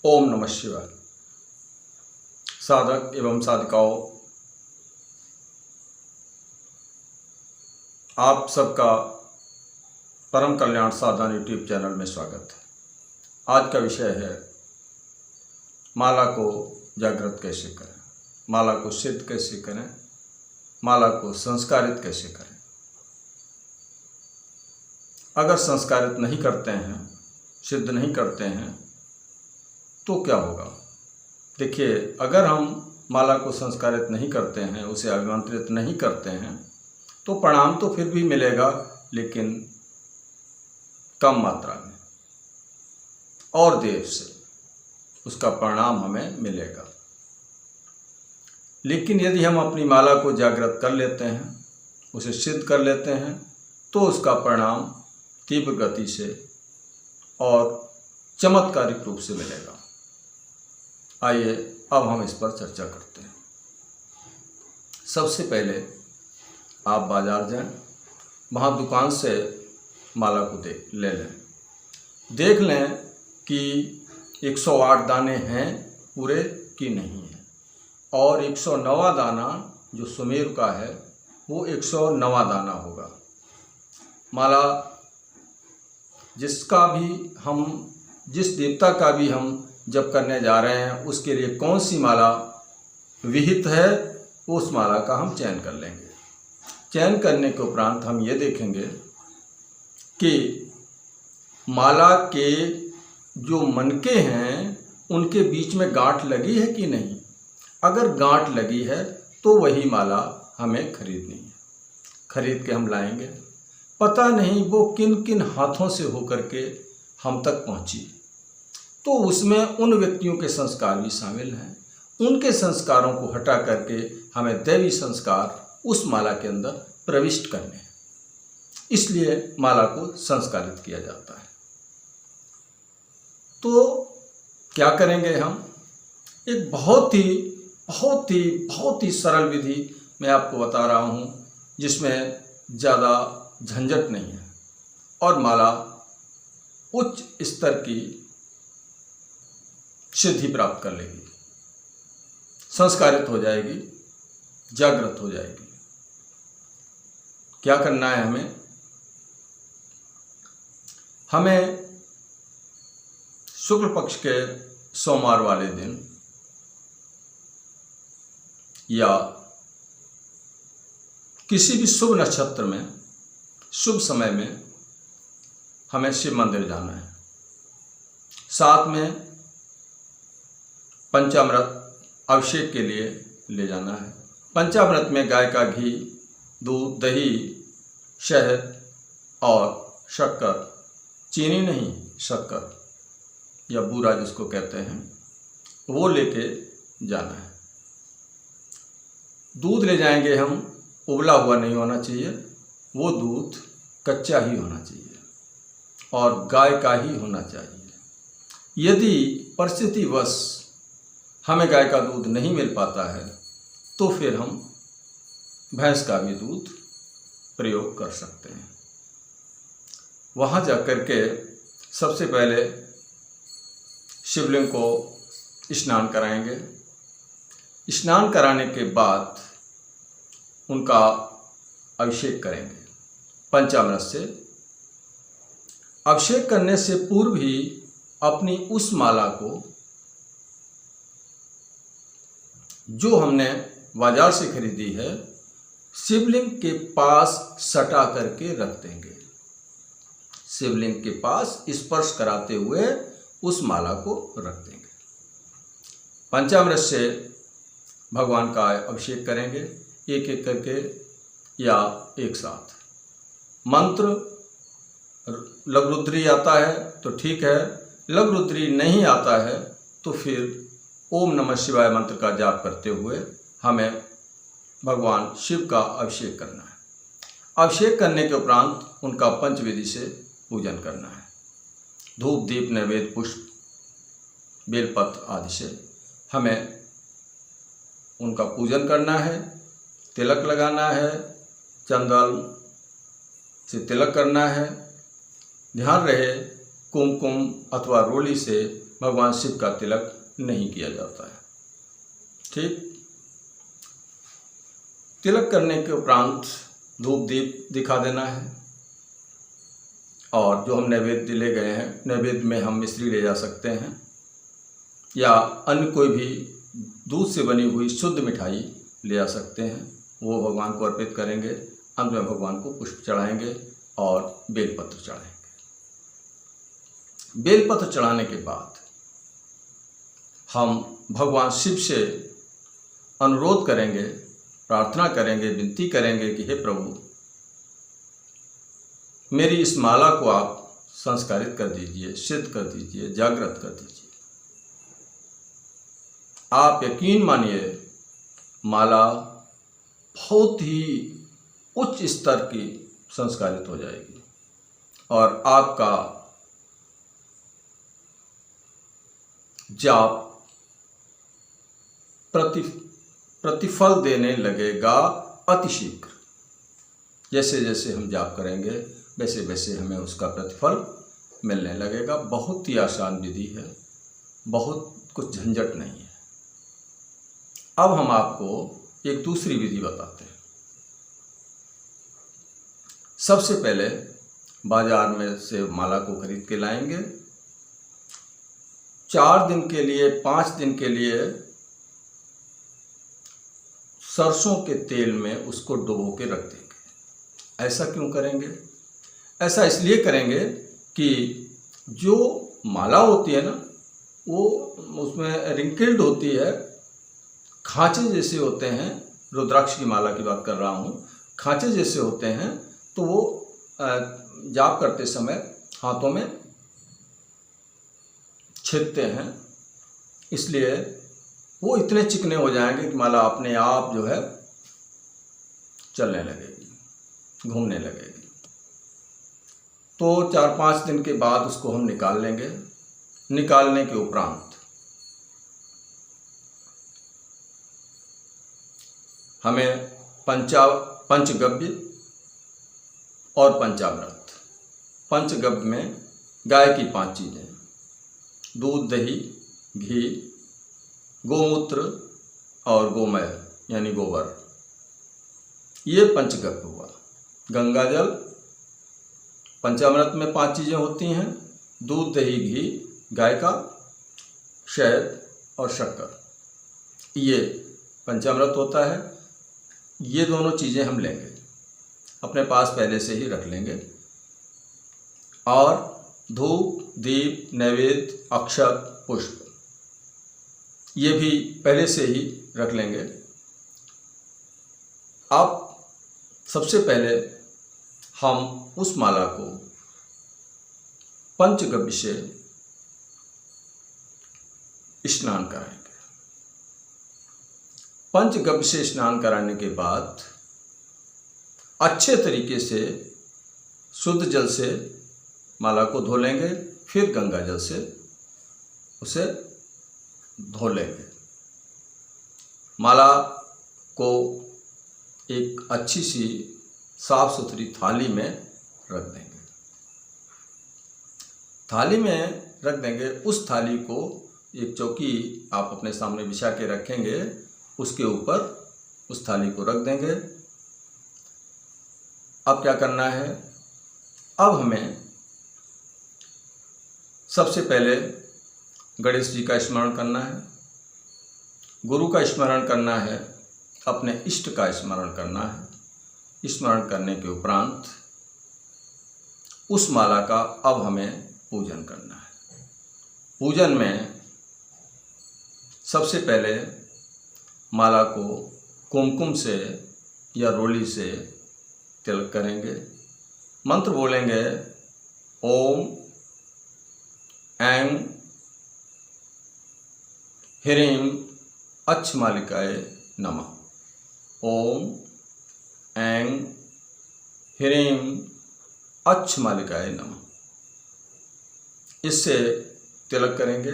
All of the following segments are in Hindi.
ओम नमः शिवाय। साधक एवं साधिकाओं, आप सबका परम कल्याण साधन यूट्यूब चैनल में स्वागत है। आज का विषय है माला को जागृत कैसे करें, माला को सिद्ध कैसे करें, माला को संस्कारित कैसे करें। अगर संस्कारित नहीं करते हैं, सिद्ध नहीं करते हैं तो क्या होगा। देखिए, अगर हम माला को संस्कारित नहीं करते हैं, उसे अभिमंत्रित नहीं करते हैं तो परिणाम तो फिर भी मिलेगा, लेकिन कम मात्रा में और देर से उसका परिणाम हमें मिलेगा। लेकिन यदि हम अपनी माला को जागृत कर लेते हैं, उसे सिद्ध कर लेते हैं, तो उसका परिणाम तीव्र गति से और चमत्कारिक रूप से मिलेगा। आइए अब हम इस पर चर्चा करते हैं। सबसे पहले आप बाजार जाएं, वहाँ दुकान से माला को ले लें, देख लें कि 108 दाने हैं पूरे कि नहीं हैं, और 109वां दाना जो सुमेर का है वो 109वां दाना होगा। माला जिस देवता का भी हम जप करने जा रहे हैं, उसके लिए कौन सी माला विहित है, उस माला का हम चयन कर लेंगे। चयन करने के उपरांत हम ये देखेंगे कि माला के जो मनके हैं उनके बीच में गांठ लगी है कि नहीं। अगर गांठ लगी है तो वही माला हमें खरीदनी है। खरीद के हम लाएंगे, पता नहीं वो किन किन हाथों से होकर के हम तक पहुंची, तो उसमें उन व्यक्तियों के संस्कार भी शामिल हैं। उनके संस्कारों को हटा करके हमें दैवी संस्कार उस माला के अंदर प्रविष्ट करने हैं। इसलिए माला को संस्कारित किया जाता है। तो क्या करेंगे हम, एक बहुत ही सरल विधि मैं आपको बता रहा हूँ, जिसमें ज़्यादा झंझट नहीं है और माला उच्च स्तर की सिद्धि प्राप्त कर लेगी, संस्कारित हो जाएगी, जागृत हो जाएगी। क्या करना है हमें शुक्ल पक्ष के सोमवार वाले दिन या किसी भी शुभ नक्षत्र में, शुभ समय में हमें शिव मंदिर जाना है। साथ में पंचामृत अभिषेक के लिए ले जाना है। पंचामृत में गाय का घी, दूध, दही, शहद और शक्कर, चीनी नहीं, शक्कर या बूरा जिसको कहते हैं, वो लेके जाना है। दूध ले जाएंगे हम, उबला हुआ नहीं होना चाहिए, वो दूध कच्चा ही होना चाहिए और गाय का ही होना चाहिए। यदि परिस्थितिवश हमें गाय का दूध नहीं मिल पाता है तो फिर हम भैंस का भी दूध प्रयोग कर सकते हैं। वहाँ जाकर के सबसे पहले शिवलिंग को स्नान कराएंगे। स्नान कराने के बाद उनका अभिषेक करेंगे पंचामृत से। अभिषेक करने से पूर्व ही अपनी उस माला को जो हमने बाजार से खरीदी है, शिवलिंग के पास सटा करके रख देंगे। शिवलिंग के पास स्पर्श कराते हुए उस माला को रख देंगे। पंचामृत से भगवान का अभिषेक करेंगे, एक एक करके या एक साथ। मंत्र लघुरुद्री आता है तो ठीक है, लघुरुद्री नहीं आता है तो फिर ओम नमः शिवाय मंत्र का जाप करते हुए हमें भगवान शिव का अभिषेक करना है। अभिषेक करने के उपरांत उनका पंचविधि से पूजन करना है। धूप, दीप, नैवेद्य, पुष्प, बेलपत्र आदि से हमें उनका पूजन करना है। तिलक लगाना है, चंदन से तिलक करना है। ध्यान रहे कुमकुम अथवा रोली से भगवान शिव का तिलक नहीं किया जाता है। ठीक, तिलक करने के उपरांत धूप दीप दिखा देना है और जो हम नैवेद्य ले गए हैं, नैवेद्य में हम मिश्री ले जा सकते हैं या अन्य कोई भी दूध से बनी हुई शुद्ध मिठाई ले जा सकते हैं, वो भगवान को अर्पित करेंगे। अंत में भगवान को पुष्प चढ़ाएंगे और बेलपत्र चढ़ाएंगे। बेलपत्र चढ़ाने के बाद हम भगवान शिव से अनुरोध करेंगे, प्रार्थना करेंगे, विनती करेंगे कि हे प्रभु, मेरी इस माला को आप संस्कारित कर दीजिए, सिद्ध कर दीजिए, जागृत कर दीजिए। आप यकीन मानिए, माला बहुत ही उच्च स्तर की संस्कारित हो जाएगी और आपका जाप प्रतिफल देने लगेगा अतिशीघ्र। जैसे जैसे हम जाप करेंगे वैसे वैसे हमें उसका प्रतिफल मिलने लगेगा। बहुत ही आसान विधि है, बहुत कुछ झंझट नहीं है। अब हम आपको एक दूसरी विधि बताते हैं। सबसे पहले बाजार में से माला को खरीद के लाएंगे। 4 दिन के लिए, 5 दिन के लिए सरसों के तेल में उसको डुबो के रख देंगे। ऐसा क्यों करेंगे? ऐसा इसलिए करेंगे कि जो माला होती है ना, वो उसमें रिंकल्ड होती है, खांचे जैसे होते हैं। रुद्राक्ष की माला की बात कर रहा हूँ। खांचे जैसे होते हैं, तो वो जाप करते समय हाथों में छिदते हैं, इसलिए वो इतने चिकने हो जाएंगे कि माला अपने आप जो है चलने लगेगी, घूमने लगेगी। तो 4-5 दिन के बाद उसको हम निकाल लेंगे। निकालने के उपरांत हमें पंचगव्य और पंचामृत। पंचगव्य में गाय की 5 चीज़ें, दूध, दही, घी, गोमूत्र और गोमय यानी गोबर, ये पंचगव्य हुआ। गंगा जल, पंचामृत में 5 चीज़ें होती हैं, दूध, दही, घी, गाय का, शहद और शक्कर, ये पंचामृत होता है। ये दोनों चीज़ें हम लेंगे, अपने पास पहले से ही रख लेंगे। और धूप, दीप, नैवेद्य, अक्षत, पुष्प, ये भी पहले से ही रख लेंगे। अब सबसे पहले हम उस माला को पंचगव्य से स्नान कराएंगे। पंचगव्य से स्नान कराने के बाद अच्छे तरीके से शुद्ध जल से माला को धो लेंगे, फिर गंगा जल से उसे धो लेंगे। माला को एक अच्छी सी साफ सुथरी थाली में रख देंगे। थाली में रख देंगे। उस थाली को एक चौकी आप अपने सामने बिछा के रखेंगे, उसके ऊपर उस थाली को रख देंगे। अब क्या करना है? अब हमें सबसे पहले गणेश जी का स्मरण करना है, गुरु का स्मरण करना है, अपने इष्ट का स्मरण करना है। स्मरण करने के उपरांत उस माला का अब हमें पूजन करना है। पूजन में सबसे पहले माला को कुमकुम से या रोली से तिलक करेंगे। मंत्र बोलेंगे, ओम ऐं ह्रीं अच्छमालिकाय नमः। ओम ऐं ह्रीं अच्छमालिकाय नमः। इससे तिलक करेंगे।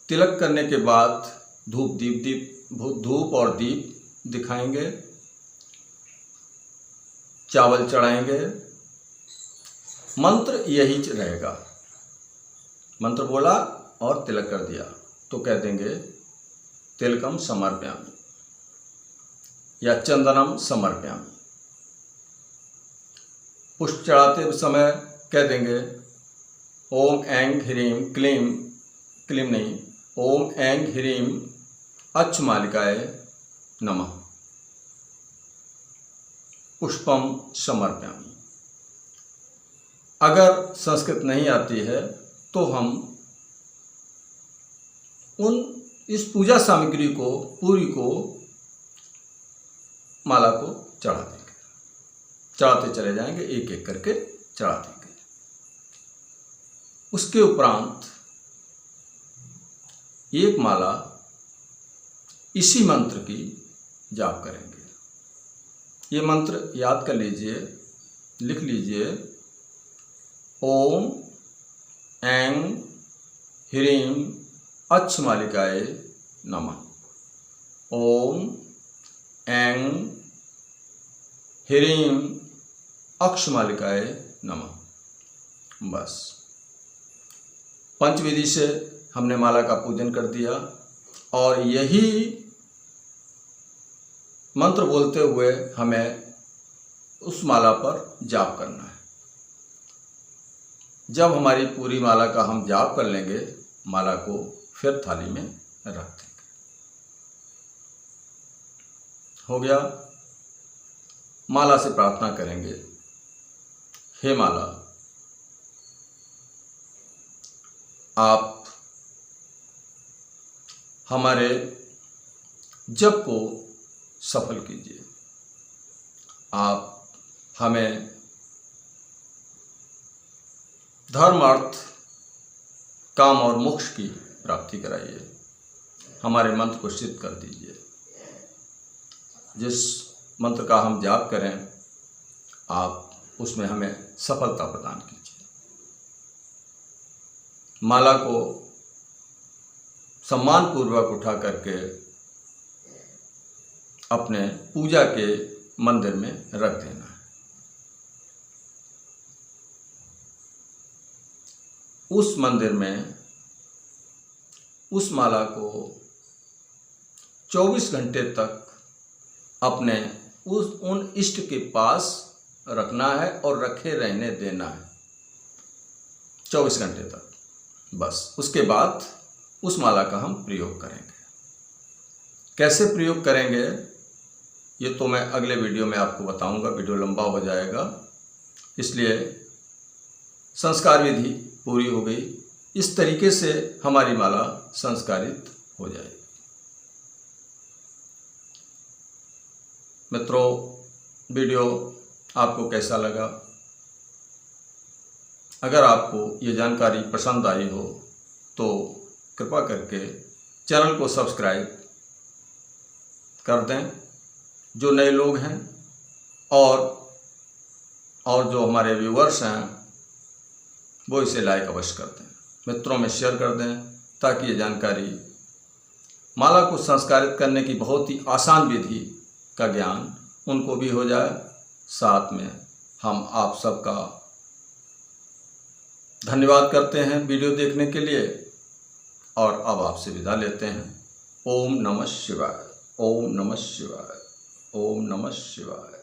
तिलक करने के बाद धूप और दीप दिखाएंगे, चावल चढ़ाएंगे। मंत्र यही रहेगा, मंत्र बोला और तिलक कर दिया तो कह देंगे तिलकम समर्पयामि या चंदनम समर्पयामि। पुष्प चढ़ाते समय कह देंगे ओम ऐं ह्रीं क्लीं, क्लीं नहीं, ओम ऐं ह्रीं अक्षमालिकाय नमः पुष्पम समर्पयामि। अगर संस्कृत नहीं आती है तो हम इस पूजा सामग्री को पूरी को माला को चढ़ा देंगे, चढ़ाते चले जाएंगे, एक एक करके चढ़ा देंगे। उसके उपरांत एक माला इसी मंत्र की जाप करेंगे। ये मंत्र याद कर लीजिए, लिख लीजिए। ओम ऐं ह्रीं अक्षमालिकाय नमः। ओम ऐं ह्रीं अक्षमालिकाय नमः। बस पंचविधि से हमने माला का पूजन कर दिया और यही मंत्र बोलते हुए हमें उस माला पर जाप करना है। जब हमारी पूरी माला का हम जाप कर लेंगे, माला को फिर थाली में रख देंगे। हो गया। माला से प्रार्थना करेंगे, हे माला, आप हमारे जप को सफल कीजिए। आप हमें धर्म, अर्थ, काम और मोक्ष की प्राप्ति कराइए। हमारे मंत्र को सिद्ध कर दीजिए। जिस मंत्र का हम जाप करें, आप उसमें हमें सफलता प्रदान कीजिए। माला को सम्मान पूर्वक उठा करके अपने पूजा के मंदिर में रख देना है। उस मंदिर में उस माला को 24 घंटे तक अपने उन इष्ट के पास रखना है और रखे रहने देना है 24 घंटे तक। बस उसके बाद उस माला का हम प्रयोग करेंगे। कैसे प्रयोग करेंगे ये तो मैं अगले वीडियो में आपको बताऊंगा। वीडियो लंबा हो जाएगा, इसलिए संस्कार विधि पूरी हो गई। इस तरीके से हमारी माला संस्कारित हो जाएगी। मित्रों, वीडियो आपको कैसा लगा? अगर आपको ये जानकारी पसंद आई हो तो कृपा करके चैनल को सब्सक्राइब कर दें जो नए लोग हैं, और जो हमारे व्यूअर्स हैं वो इसे लाइक अवश्य कर दें, मित्रों में शेयर कर दें, ताकि ये जानकारी माला को संस्कारित करने की बहुत ही आसान विधि का ज्ञान उनको भी हो जाए। साथ में हम आप सबका धन्यवाद करते हैं वीडियो देखने के लिए, और अब आपसे विदा लेते हैं। ओम नमः शिवाय, ओम नमः शिवाय, ओम नमः शिवाय।